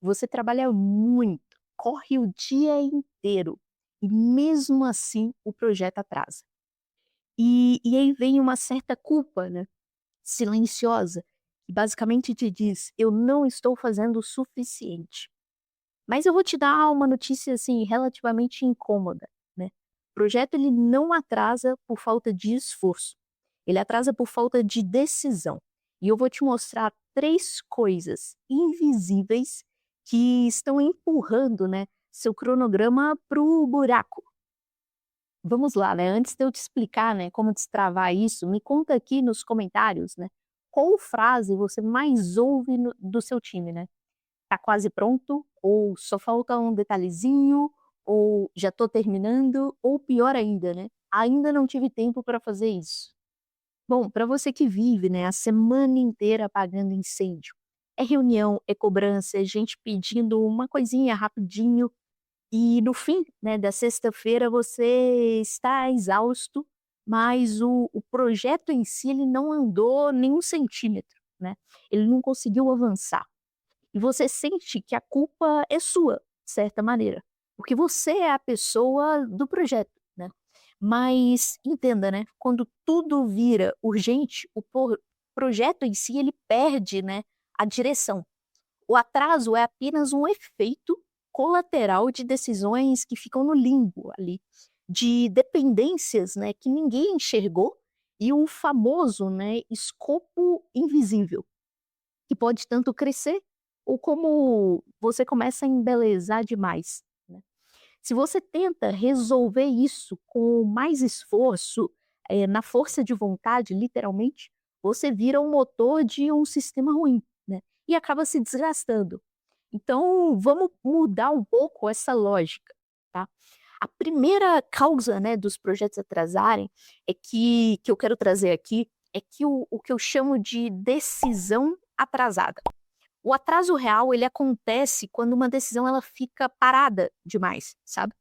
você trabalha muito, corre o dia inteiro e mesmo assim o projeto atrasa. E aí vem uma certa culpa, né, silenciosa, que basicamente te diz: "Eu não estou fazendo o suficiente". Mas eu vou te dar uma notícia, assim, relativamente incômoda, né. O projeto ele não atrasa por falta de esforço, ele atrasa por falta de decisão. E eu vou te mostrar 3 coisas invisíveis que estão empurrando, né, seu cronograma para o buraco. Vamos lá, né, antes de eu te explicar, né, como destravar isso, me conta aqui nos comentários, né, qual frase você mais ouve do seu time, né? Tá quase pronto, ou só falta um detalhezinho, ou já tô terminando, ou pior ainda, né, ainda não tive tempo para fazer isso. Bom, para você que vive, né, a semana inteira apagando incêndio, é reunião, é cobrança, é gente pedindo uma coisinha rapidinho e no fim, né, da sexta-feira você está exausto, mas o projeto em si ele não andou nem um centímetro, né, ele não conseguiu avançar. E você sente que a culpa é sua, de certa maneira, porque você é a pessoa do projeto, né. Mas entenda, né, quando tudo vira urgente, o projeto em si ele perde, né, a direção. O atraso é apenas um efeito colateral de decisões que ficam no limbo ali, de dependências, né, que ninguém enxergou e o famoso, né, escopo invisível. Que pode tanto crescer ou como você começa a embelezar demais, né. Se você tenta resolver isso com mais esforço, na força de vontade, literalmente, você vira um motor de um sistema ruim, né, e acaba se desgastando. Então, vamos mudar um pouco essa lógica, tá. A primeira causa, né, dos projetos atrasarem é que eu quero trazer aqui, é que o que eu chamo de decisão atrasada. O atraso real, ele acontece quando uma decisão ela fica parada demais, sabe.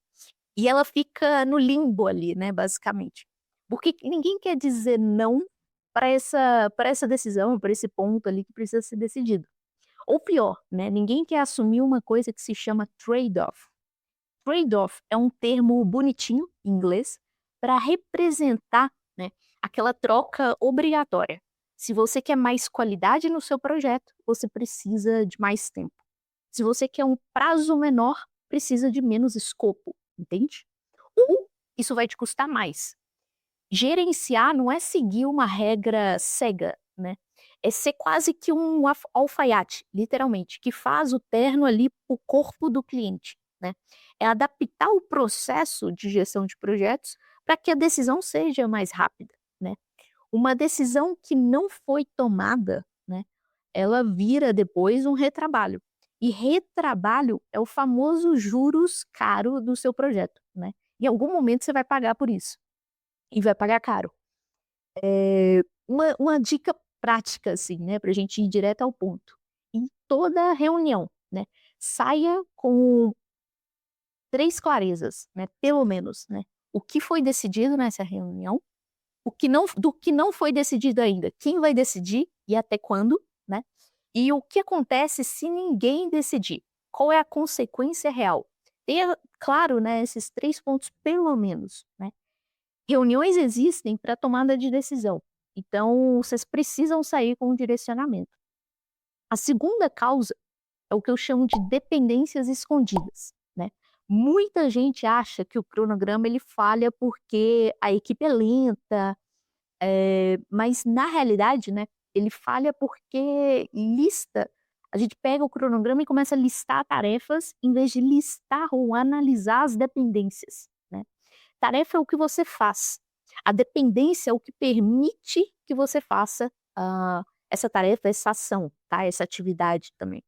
E ela fica no limbo ali, né, basicamente. Porque ninguém quer dizer não para essa decisão, para esse ponto ali que precisa ser decidido. Ou pior, né, ninguém quer assumir uma coisa que se chama trade-off. Trade-off é um termo bonitinho em inglês para representar, né, aquela troca obrigatória. Se você quer mais qualidade no seu projeto, você precisa de mais tempo. Se você quer um prazo menor, precisa de menos escopo, entende? Ou isso vai te custar mais. Gerenciar não é seguir uma regra cega, né? É ser quase que um alfaiate, literalmente, que faz o terno ali para o corpo do cliente, né? É adaptar o processo de gestão de projetos para que a decisão seja mais rápida, né? Uma decisão que não foi tomada, né, ela vira depois um retrabalho. E retrabalho é o famoso juros caro do seu projeto, né? Em algum momento você vai pagar por isso, e vai pagar caro. Uma dica prática, assim, né, pra gente ir direto ao ponto. Em toda reunião, né, saia com 3 clarezas, né, pelo menos, né. O que foi decidido nessa reunião, do que não foi decidido ainda, quem vai decidir e até quando, né, e o que acontece se ninguém decidir, qual é a consequência real. Tenha claro, né, esses 3 pontos pelo menos, né. Reuniões existem para tomada de decisão, então vocês precisam sair com um direcionamento. A segunda causa é o que eu chamo de dependências escondidas, né. Muita gente acha que o cronograma ele falha porque a equipe é lenta, mas na realidade, né, ele falha porque a gente pega o cronograma e começa a listar tarefas, em vez de listar ou analisar as dependências, né. Tarefa é o que você faz, a dependência é o que permite que você faça, essa tarefa, essa ação, tá, essa atividade também.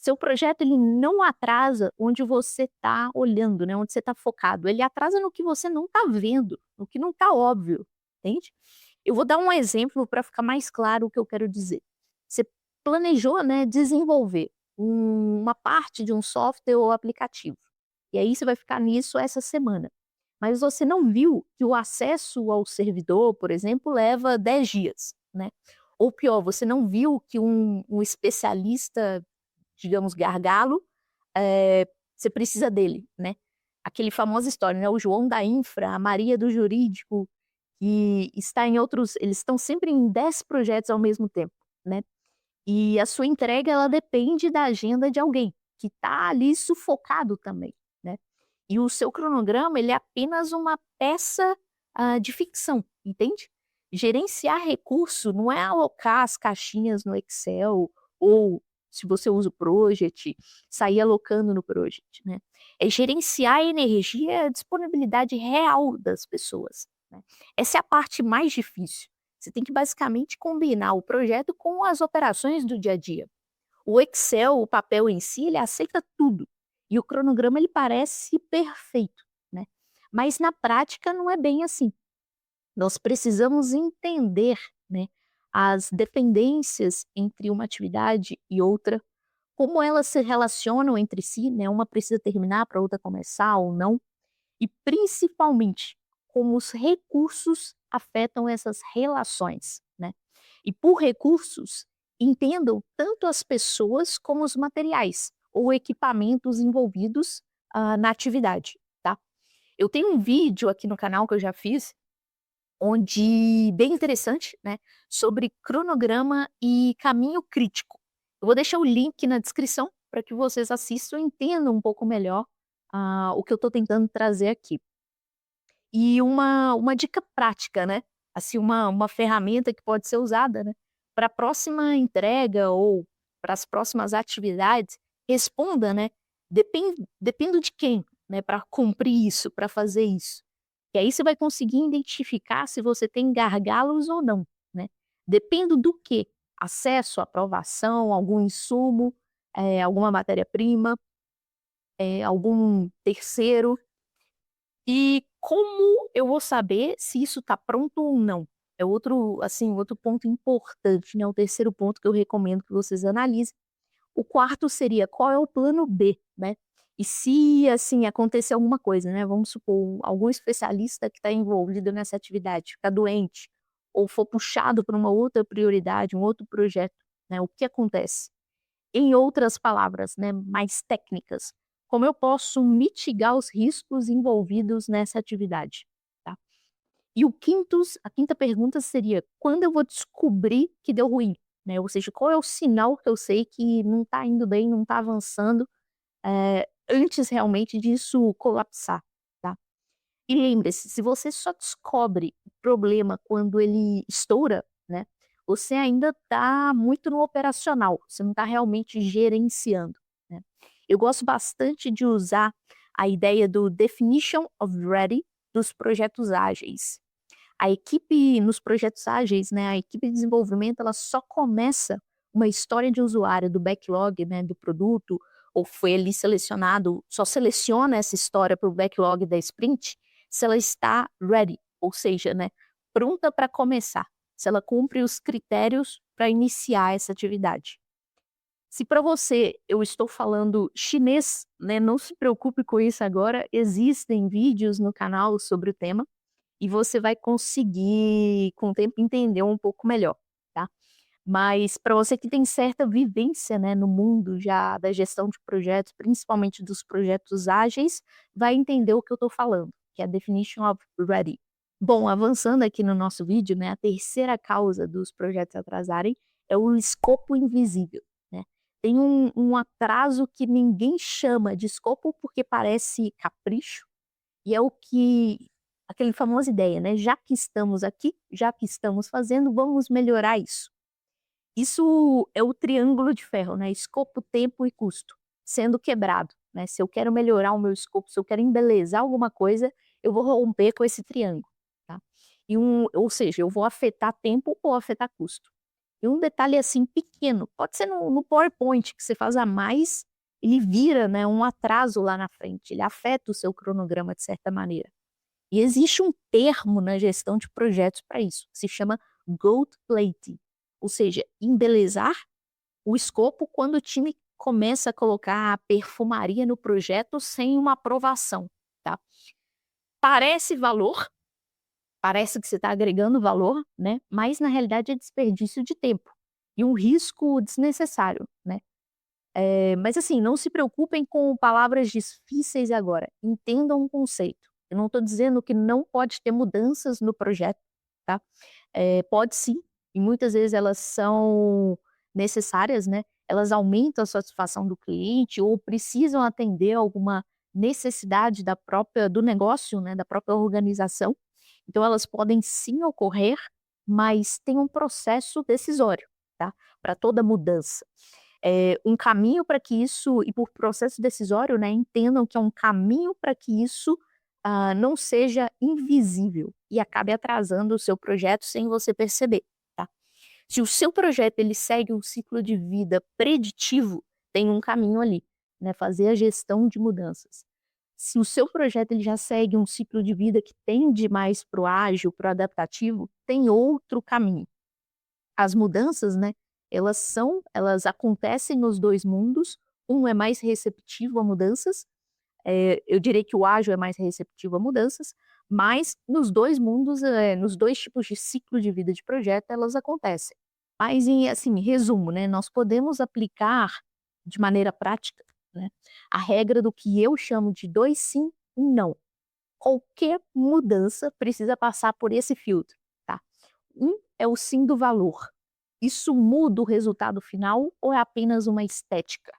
Seu projeto ele não atrasa onde você está olhando, né, onde você está focado, ele atrasa no que você não está vendo, no que não está óbvio, entende? Eu vou dar um exemplo para ficar mais claro o que eu quero dizer. Você planejou, né, desenvolver uma parte de um software ou aplicativo, e aí você vai ficar nisso essa semana. Mas você não viu que o acesso ao servidor, por exemplo, leva 10 dias, né? Ou pior, você não viu que um especialista digamos, gargalo, você precisa dele, né. Aquele famosa história, né, o João da infra, a Maria do jurídico, que está em outros eles estão sempre em 10 projetos ao mesmo tempo, né. E a sua entrega ela depende da agenda de alguém, que está ali sufocado também, né. E o seu cronograma ele é apenas uma peça, de ficção, entende? Gerenciar recurso não é alocar as caixinhas no Excel ou, se você usa o Project, sair alocando no Project, né. É gerenciar a energia e a disponibilidade real das pessoas, né. Essa é a parte mais difícil. Você tem que basicamente combinar o projeto com as operações do dia a dia. O Excel, o papel em si, ele aceita tudo. E o cronograma ele parece perfeito, né? Mas na prática não é bem assim. Nós precisamos entender, né, as dependências entre uma atividade e outra, como elas se relacionam entre si, né? Uma precisa terminar para a outra começar ou não, e principalmente como os recursos afetam essas relações, né. E por recursos, entendam tanto as pessoas como os materiais ou equipamentos envolvidos, na atividade, tá. Eu tenho um vídeo aqui no canal que eu já fiz, onde bem interessante, né, sobre cronograma e caminho crítico. Eu vou deixar o link na descrição para que vocês assistam e entendam um pouco melhor, o que eu estou tentando trazer aqui. E uma dica prática, né, assim, uma ferramenta que pode ser usada, né, para a próxima entrega ou para as próximas atividades, responda, né, dependo de quem, né, para cumprir isso, para fazer isso. E aí você vai conseguir identificar se você tem gargalos ou não, né. Dependo do quê? Acesso, aprovação, algum insumo, alguma matéria-prima, algum terceiro. E como eu vou saber se isso está pronto ou não? É outro, assim, outro ponto importante, né, o terceiro ponto que eu recomendo que vocês analisem. O quarto seria qual é o plano B, né. E se, assim, acontecer alguma coisa, né, vamos supor, algum especialista que está envolvido nessa atividade ficar doente, ou for puxado para uma outra prioridade, um outro projeto, né, o que acontece? Em outras palavras, né, mais técnicas, como eu posso mitigar os riscos envolvidos nessa atividade, tá? E a quinta pergunta seria: quando eu vou descobrir que deu ruim, né? Ou seja, qual é o sinal que eu sei que não está indo bem, não está avançando, antes realmente disso colapsar, tá? E lembre-se, se você só descobre o problema quando ele estoura, né, você ainda está muito no operacional, você não está realmente gerenciando, né. Eu gosto bastante de usar a ideia do definition of ready dos projetos ágeis. A equipe nos projetos ágeis, né, a equipe de desenvolvimento, ela só começa uma história de usuário do backlog, né, do produto, ou foi ali selecionado, só seleciona essa história para o backlog da sprint, se ela está ready, ou seja, né, pronta para começar, se ela cumpre os critérios para iniciar essa atividade. Se para você eu estou falando chinês, né, não se preocupe com isso agora, existem vídeos no canal sobre o tema, e você vai conseguir, com o tempo, entender um pouco melhor, tá. Mas para você que tem certa vivência, né, no mundo já da gestão de projetos, principalmente dos projetos ágeis, vai entender o que eu estou falando, que é a definition of ready. Bom, avançando aqui no nosso vídeo, né, a terceira causa dos projetos atrasarem é o escopo invisível, né. Tem um atraso que ninguém chama de escopo, porque parece capricho, e é o que aquele famosa ideia, né, já que estamos aqui, já que estamos fazendo, vamos melhorar isso. Isso é o triângulo de ferro, né, escopo, tempo e custo, sendo quebrado, né. Se eu quero melhorar o meu escopo, se eu quero embelezar alguma coisa, eu vou romper com esse triângulo, tá. Ou seja, eu vou afetar tempo ou afetar custo. E um detalhe, assim, pequeno, pode ser no PowerPoint que você faz a mais, ele vira, né, um atraso lá na frente, ele afeta o seu cronograma de certa maneira. E existe um termo na gestão de projetos para isso, que se chama gold plating, ou seja, embelezar o escopo quando o time começa a colocar a perfumaria no projeto sem uma aprovação, tá. Parece valor, parece que você está agregando valor, né, mas na realidade é desperdício de tempo e um risco desnecessário, né. Mas assim, não se preocupem com palavras difíceis agora, entendam o conceito. Eu não estou dizendo que não pode ter mudanças no projeto, tá. Pode sim, e muitas vezes elas são necessárias, né, elas aumentam a satisfação do cliente ou precisam atender alguma necessidade da própria do negócio, né, da própria organização. Então elas podem sim ocorrer, mas tem um processo decisório, tá, para toda mudança. Um caminho para que isso e por processo decisório, né, entendam que é um caminho para que isso, não seja invisível e acabe atrasando o seu projeto sem você perceber, tá. Se o seu projeto ele segue um ciclo de vida preditivo, tem um caminho ali, né, fazer a gestão de mudanças. Se o seu projeto ele já segue um ciclo de vida que tende mais para o ágil, para o adaptativo, tem outro caminho. As mudanças, né, elas acontecem nos 2 mundos, um é mais receptivo a mudanças, eu diria que o ágil é mais receptivo a mudanças, mas nos 2 mundos, nos 2 tipos de ciclo de vida de projeto, elas acontecem. Mas em assim, resumo, né, nós podemos aplicar de maneira prática, né, a regra do que eu chamo de 2 sim, um não. Qualquer mudança precisa passar por esse filtro, tá. É o sim do valor. Isso muda o resultado final ou é apenas uma estética?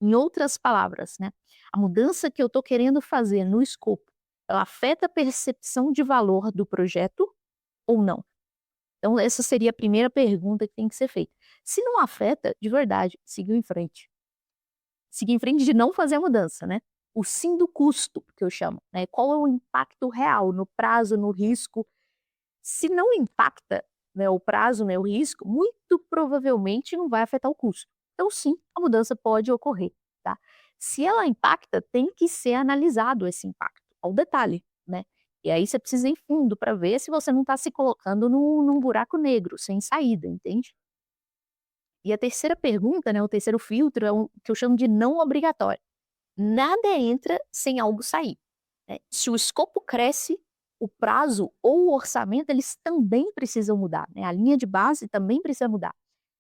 Em outras palavras, né, a mudança que eu estou querendo fazer no escopo, ela afeta a percepção de valor do projeto ou não? Então essa seria a primeira pergunta que tem que ser feita. Se não afeta, de verdade, siga em frente. Seguir em frente de não fazer a mudança, né. O sim do custo, que eu chamo, né, qual é o impacto real no prazo, no risco. Se não impacta, né, o prazo, né, o risco, muito provavelmente não vai afetar o custo. Então sim, a mudança pode ocorrer, tá. Se ela impacta, tem que ser analisado esse impacto, ao detalhe, né. E aí você precisa ir fundo para ver se você não está se colocando num buraco negro, sem saída, entende? E a terceira pergunta, né, o terceiro filtro é o que eu chamo de não obrigatório. Nada entra sem algo sair, né. Se o escopo cresce, o prazo ou o orçamento, eles também precisam mudar, né, a linha de base também precisa mudar.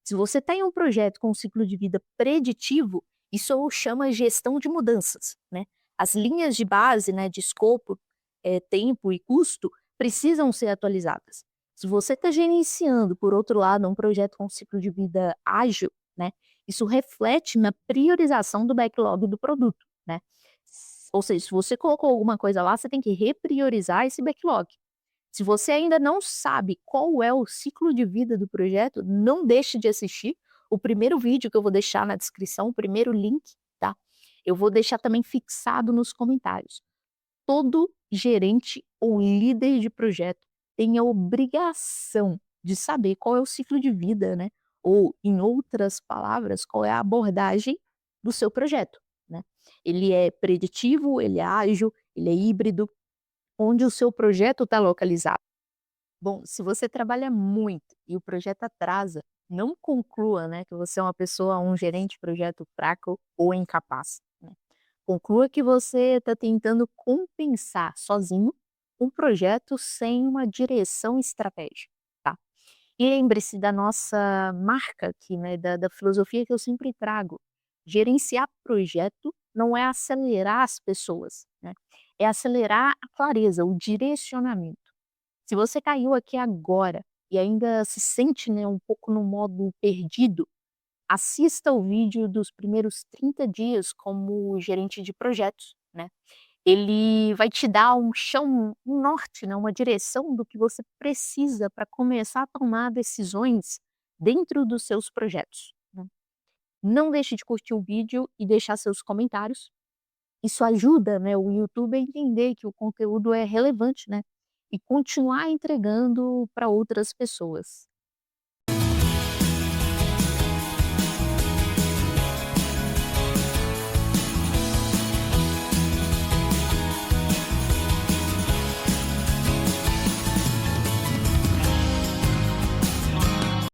Se você tem um projeto com um ciclo de vida preditivo, isso chama gestão de mudanças, né. As linhas de base, né, de escopo, tempo e custo precisam ser atualizadas. Se você está gerenciando, por outro lado, um projeto com ciclo de vida ágil, né, isso reflete na priorização do backlog do produto, né. Ou seja, se você colocou alguma coisa lá, você tem que repriorizar esse backlog. Se você ainda não sabe qual é o ciclo de vida do projeto, não deixe de assistir o primeiro vídeo que eu vou deixar na descrição, o primeiro link, tá? Eu vou deixar também fixado nos comentários. Todo gerente ou líder de projeto tem a obrigação de saber qual é o ciclo de vida, né? Ou, em outras palavras, qual é a abordagem do seu projeto, né? Ele é preditivo, ele é ágil, ele é híbrido, onde o seu projeto está localizado. Bom, se você trabalha muito e o projeto atrasa, não conclua, né, que você é uma pessoa, um gerente de projeto fraco ou incapaz, né. Conclua que você está tentando compensar sozinho um projeto sem uma direção estratégica, tá. E lembre-se da nossa marca aqui, né, da filosofia que eu sempre trago. Gerenciar projeto não é acelerar as pessoas, né, é acelerar a clareza, o direcionamento. Se você caiu aqui agora e ainda se sente, né, um pouco no modo perdido, assista o vídeo dos primeiros 30 dias como gerente de projetos, né. Ele vai te dar um chão, um norte, né, uma direção do que você precisa para começar a tomar decisões dentro dos seus projetos, né. Não deixe de curtir o vídeo e deixar seus comentários. Isso ajuda, né, o YouTube a entender que o conteúdo é relevante, né, e continuar entregando para outras pessoas.